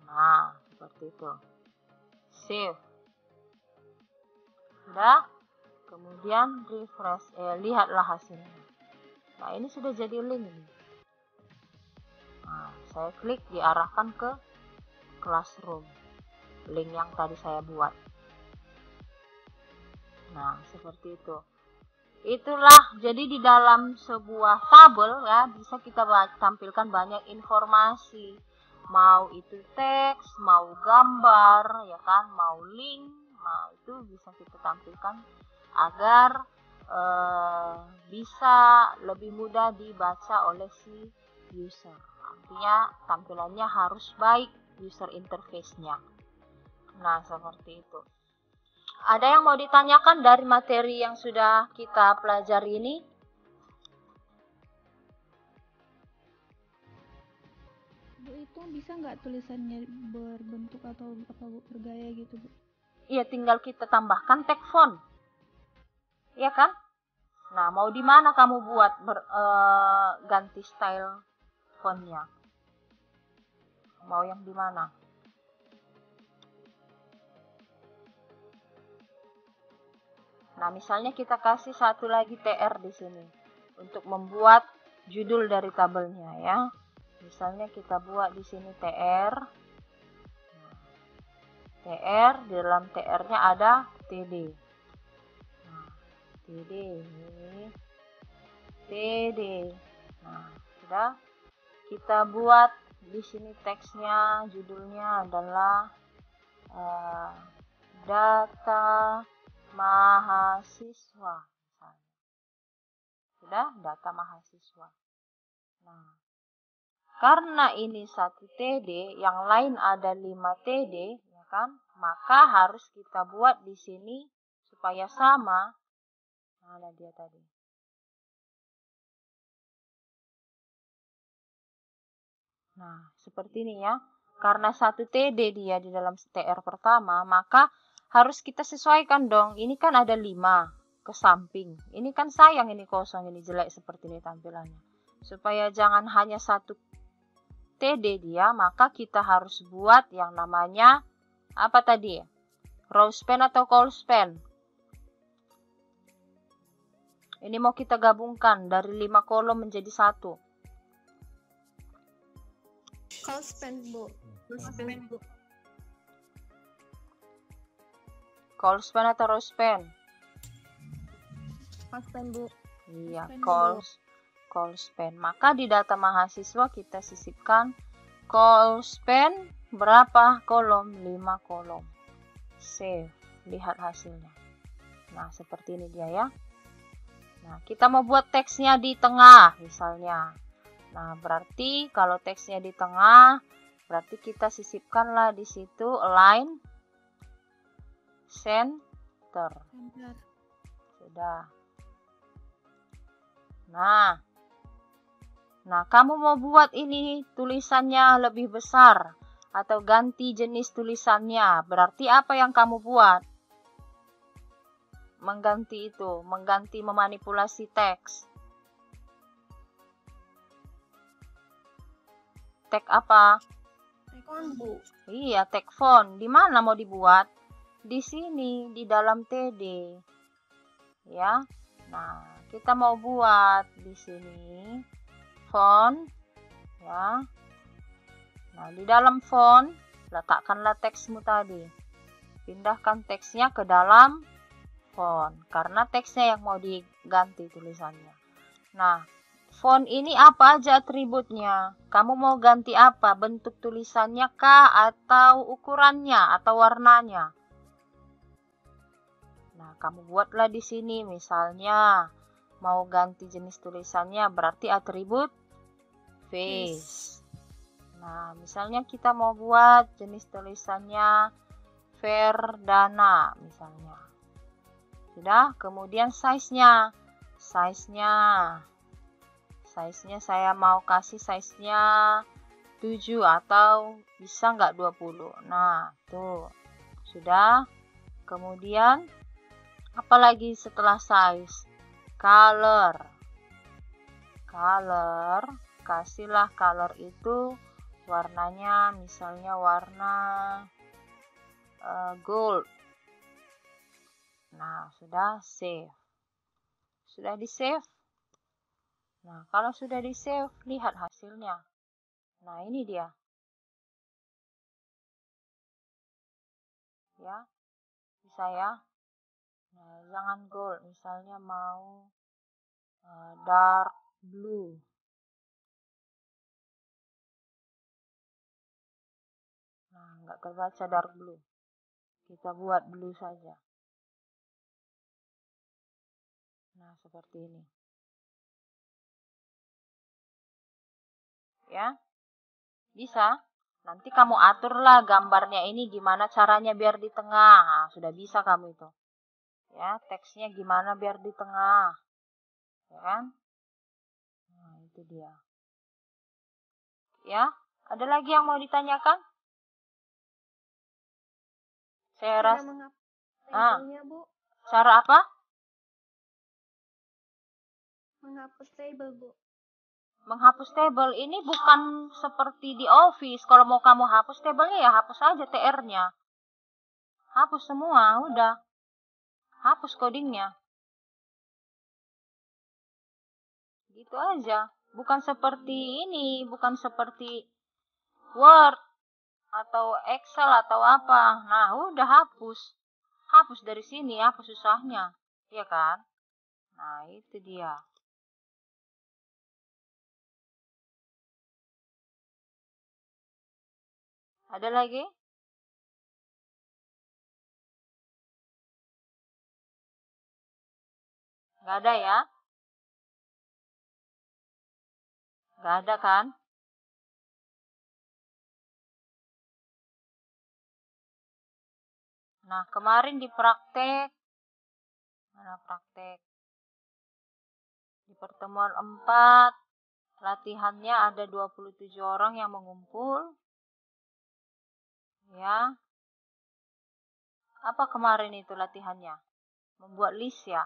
Nah, seperti itu. Save. Sudah? Kemudian refresh, lihatlah hasilnya. Nah, ini sudah jadi link ini. Nah, saya klik diarahkan ke Classroom, link yang tadi saya buat. Nah, seperti itu. Itulah, jadi di dalam sebuah tabel ya, bisa kita tampilkan banyak informasi. Mau itu teks, mau gambar, ya kan, mau link, nah itu bisa kita tampilkan agar bisa lebih mudah dibaca oleh si user. Artinya tampilannya harus baik user interface-nya. Nah, seperti itu. Ada yang mau ditanyakan dari materi yang sudah kita pelajari ini? Bu, itu bisa nggak tulisannya berbentuk atau apa Bu, bergaya gitu Bu? Iya, tinggal kita tambahkan tag font. Iya kan? Nah, mau di mana kamu buat ganti style fontnya? Mau yang di mana? Nah, misalnya kita kasih satu lagi TR di sini untuk membuat judul dari tabelnya ya. Misalnya kita buat di sini TR. TR, di dalam TR-nya ada TD. Nah, TD ini. TD. Nah, sudah. Kita buat di sini teksnya, judulnya adalah data mahasiswa. Sudah, data mahasiswa. Nah, karena ini 1 TD, yang lain ada 5 TD, ya kan? Maka harus kita buat di sini supaya sama. Mana dia tadi? Nah, seperti ini ya. Karena 1 TD dia di dalam TR pertama, maka harus kita sesuaikan dong. Ini kan ada 5 ke samping. Ini kan sayang ini kosong, ini jelek seperti ini tampilannya. Supaya jangan hanya 1 TD dia, maka kita harus buat yang namanya apa tadi? Row span atau call span. Ini mau kita gabungkan dari 5 kolom menjadi 1. Call span Bu. Call span atau row span? Call span Bu. Iya, call span. Maka di data mahasiswa kita sisipkan call span berapa kolom? 5 kolom. Save. Lihat hasilnya. Nah, seperti ini dia ya. Nah, kita mau buat teksnya di tengah misalnya. Nah, berarti kalau teksnya di tengah, berarti kita sisipkanlah di situ align center. Sudah. Nah, kamu mau buat ini tulisannya lebih besar atau ganti jenis tulisannya. Berarti apa yang kamu buat? Mengganti itu, memanipulasi teks. Tag apa? Tag font Bu. Iya, tag font. Di mana mau dibuat? Di sini, di dalam TD. Ya. Nah, kita mau buat di sini font ya. Nah, di dalam font letakkanlah teksmu tadi. Pindahkan teksnya ke dalam font karena teksnya yang mau diganti tulisannya. Nah, font ini apa aja atributnya? Kamu mau ganti apa? Bentuk tulisannya kah atau ukurannya atau warnanya? Nah, kamu buatlah di sini misalnya mau ganti jenis tulisannya berarti atribut face. Nah, misalnya kita mau buat jenis tulisannya Verdana misalnya. Sudah, kemudian size-nya. Size-nya saya mau kasih size-nya 7 atau bisa nggak 20. Nah, tuh. Sudah. Kemudian apalagi setelah size? Color. Kasihlah color itu warnanya misalnya warna gold. Nah, sudah save. Sudah di-save. Nah, kalau sudah di-save, lihat hasilnya. Nah, ini dia. Ya, bisa ya. Nah, jangan gold, misalnya mau dark blue. Nah, nggak terbaca dark blue. Kita buat blue saja. Nah, seperti ini. Ya, bisa. Nanti kamu aturlah gambarnya ini gimana caranya biar di tengah. Nah, sudah bisa kamu itu. Ya, teksnya gimana biar di tengah. Ya kan? Nah, itu dia. Ya, ada lagi yang mau ditanyakan? Saya rasa Bu. Cara apa? Menghapus table, Bu. Menghapus table ini bukan seperti di Office. Kalau mau kamu hapus tabelnya ya hapus aja TR-nya. Hapus semua, udah. Hapus codingnya. Gitu aja. Bukan seperti ini, bukan seperti Word atau Excel atau apa. Nah, udah hapus. Hapus dari sini, hapus susahnya. Iya kan? Nah, itu dia. Ada lagi? Nggak ada ya? Nggak ada kan? Nah, kemarin di praktek. Mana praktek? Di pertemuan 4, latihannya ada 27 orang yang mengumpul. Ya. Apa kemarin itu latihannya? Membuat list ya?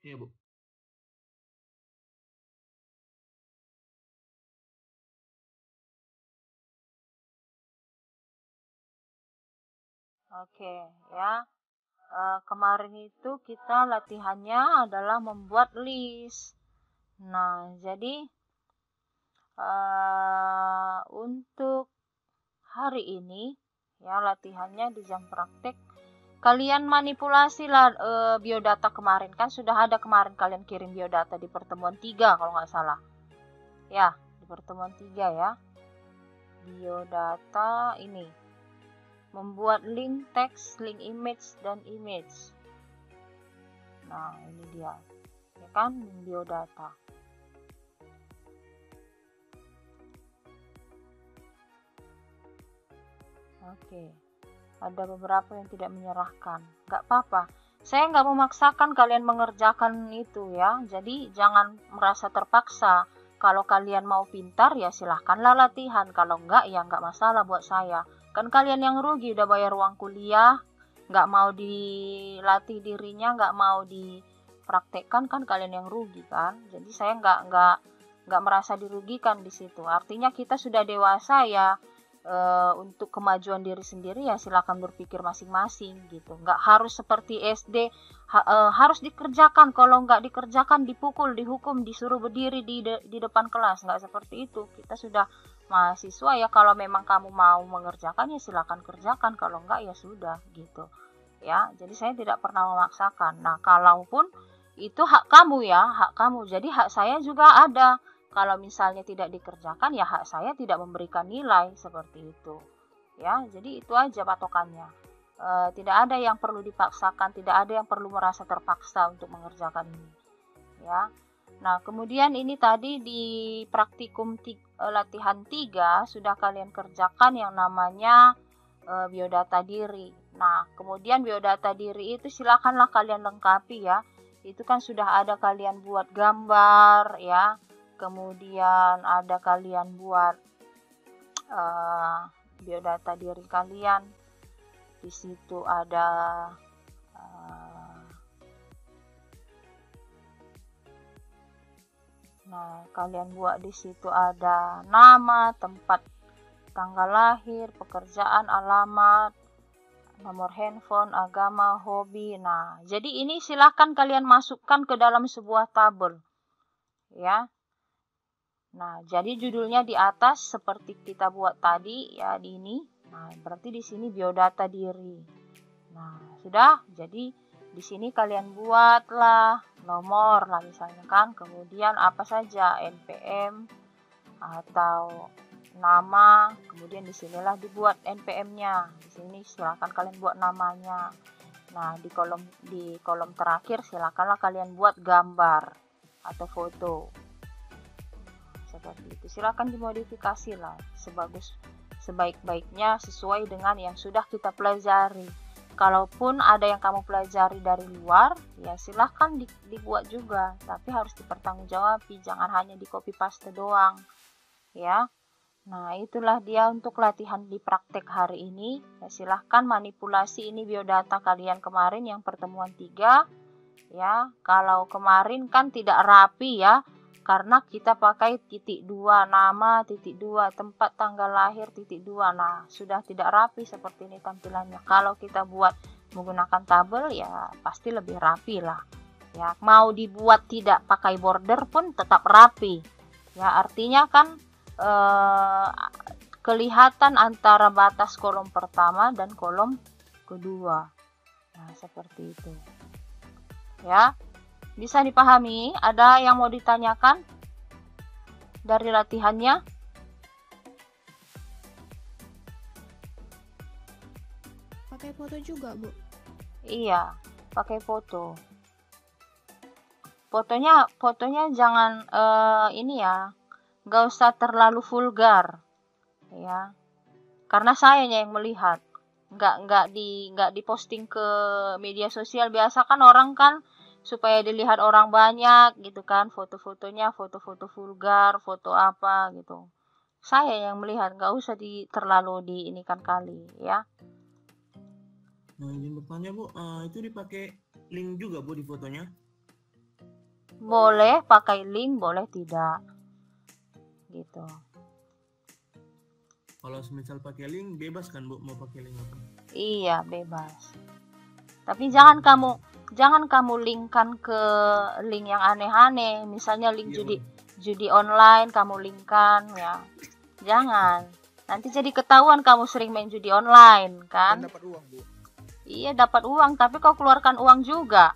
Iya, Bu. Oke, ya. Kemarin itu kita latihannya adalah membuat list. Nah, jadi untuk hari ini ya latihannya di jam praktek kalian manipulasi lah biodata kemarin kan sudah ada kemarin kalian kirim biodata di pertemuan 3 kalau nggak salah ya di pertemuan 3 ya biodata ini membuat link teks, link image dan image. Nah ini dia ya kan biodata. Oke, ada beberapa yang tidak menyerahkan. Nggak apa-apa. Saya nggak memaksakan kalian mengerjakan itu ya. Jadi jangan merasa terpaksa. Kalau kalian mau pintar ya silahkanlah latihan. Kalau nggak ya nggak masalah buat saya. Kan kalian yang rugi udah bayar uang kuliah. Nggak mau dilatih dirinya, nggak mau dipraktekkan kan kalian yang rugi kan. Jadi saya nggak merasa dirugikan di situ. Artinya kita sudah dewasa ya. Untuk kemajuan diri sendiri ya silakan berpikir masing-masing gitu. Nggak harus seperti SD harus dikerjakan, kalau nggak dikerjakan dipukul, dihukum, disuruh berdiri di depan kelas. Nggak seperti itu. Kita sudah mahasiswa ya, kalau memang kamu mau mengerjakan ya silakan kerjakan, kalau nggak ya sudah gitu ya. Jadi saya tidak pernah memaksakan. Nah kalaupun itu hak kamu ya, hak kamu. Jadi hak saya juga ada. Kalau misalnya tidak dikerjakan, ya hak saya tidak memberikan nilai, seperti itu. ya. Jadi itu aja patokannya. Tidak ada yang perlu dipaksakan, tidak ada yang perlu merasa terpaksa untuk mengerjakan ini, ya. Nah, kemudian ini tadi di praktikum latihan 3 sudah kalian kerjakan yang namanya biodata diri. Nah, kemudian biodata diri itu silakanlah kalian lengkapi ya. Itu kan sudah ada kalian buat gambar ya. Kemudian ada kalian buat biodata diri kalian. Di situ ada nah, kalian buat di situ ada nama, tempat tanggal lahir, pekerjaan, alamat, nomor handphone, agama, hobi. Nah, jadi ini silakan kalian masukkan ke dalam sebuah tabel. Ya. Nah, jadi judulnya di atas seperti kita buat tadi ya di ini. Nah, berarti di sini biodata diri. Nah, sudah. Jadi di sini kalian buatlah nomor lah misalnya kan. Kemudian apa saja NPM atau nama. Kemudian di sinilah dibuat NPM-nya. Di sini silakan kalian buat namanya. Nah, di kolom terakhir silakanlah kalian buat gambar atau foto. Seperti itu. Silakan dimodifikasi lah sebaik-baiknya sesuai dengan yang sudah kita pelajari. Kalaupun ada yang kamu pelajari dari luar, ya silahkan dibuat juga, tapi harus dipertanggungjawabi, jangan hanya di copy paste doang, ya. Nah, itulah dia untuk latihan di praktek hari ini. Ya, silahkan manipulasi ini biodata kalian kemarin yang pertemuan 3, ya. Kalau kemarin kan tidak rapi ya, karena kita pakai titik 2 nama, titik 2 tempat tanggal lahir, titik 2. Nah, sudah tidak rapi seperti ini tampilannya. Kalau kita buat menggunakan tabel ya pasti lebih rapi lah. Ya, mau dibuat tidak pakai border pun tetap rapi. Ya, artinya kan kelihatan antara batas kolom pertama dan kolom kedua. Nah, seperti itu. Ya. Bisa dipahami? Ada yang mau ditanyakan dari latihannya? Pakai foto juga, Bu? Iya, pakai foto. Fotonya jangan ini ya, nggak usah terlalu vulgar, ya. Karena sayanya yang melihat, nggak diposting ke media sosial. Biasa kan orang kan supaya dilihat orang banyak gitu kan, foto-fotonya foto-foto vulgar, foto apa gitu. Saya yang melihat, nggak usah terlalu diinikan kali ya. Nah, izin bertanya Bu, itu dipakai link juga Bu di fotonya? Boleh pakai link, boleh tidak gitu. Kalau semisal pakai link bebas kan Bu, mau pakai link apa? Iya, bebas. Tapi jangan kamu linkkan ke link yang aneh-aneh, misalnya link judi online kamu linkkan ya. Jangan. Nanti jadi ketahuan kamu sering main judi online kan? Dapat uang, Bu. Iya, dapat uang, tapi kau keluarkan uang juga.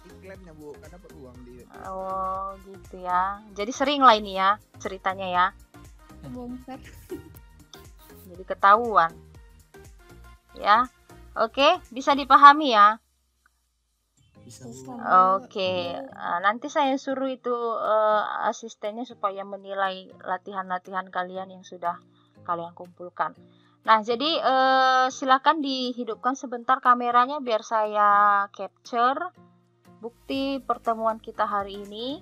Iklannya, Bu, kan dapat uang dia. Oh, gitu ya. Jadi sering lah ini ya ceritanya ya. Bongkar. Jadi ketahuan. Ya. Oke, bisa dipahami ya? Bisa Bu. Oke, nanti saya suruh itu asistennya supaya menilai latihan-latihan kalian yang sudah kalian kumpulkan. Nah, jadi silakan dihidupkan sebentar kameranya biar saya capture bukti pertemuan kita hari ini.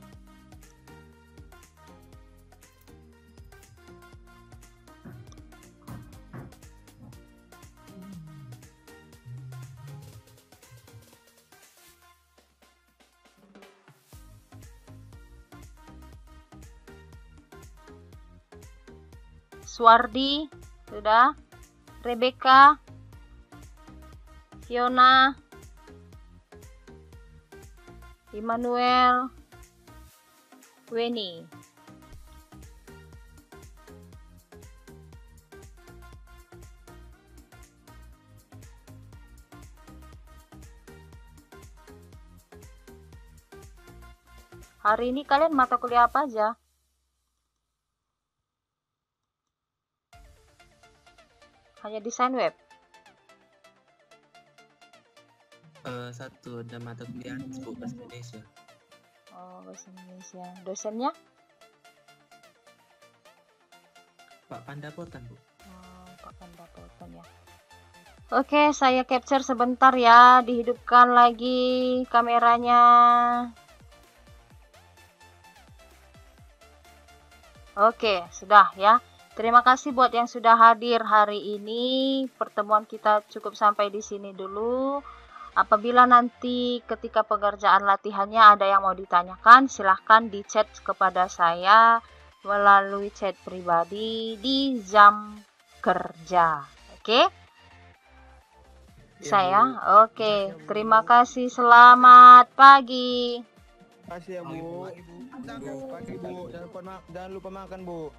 Suwardi, sudah. Rebecca, Fiona, Immanuel, Weni. Hari ini kalian mata kuliah apa aja? Hanya desain web. Satu ada mata kuliah Bu bahasa Indonesia. Oh, bahasa Indonesia. Dosennya? Pak Pandapotan Bu. Oh, Pak Pandapotan ya. Oke, saya capture sebentar ya. Dihidupkan lagi kameranya. Oke, sudah ya. Terima kasih buat yang sudah hadir hari ini. Pertemuan kita cukup sampai di sini dulu. Apabila nanti ketika pengerjaan latihannya ada yang mau ditanyakan, silahkan di chat kepada saya melalui chat pribadi di jam kerja. Oke? Saya? Oke. Terima kasih. Selamat pagi. Makasih ya Bu. Jangan lupa makan Bu.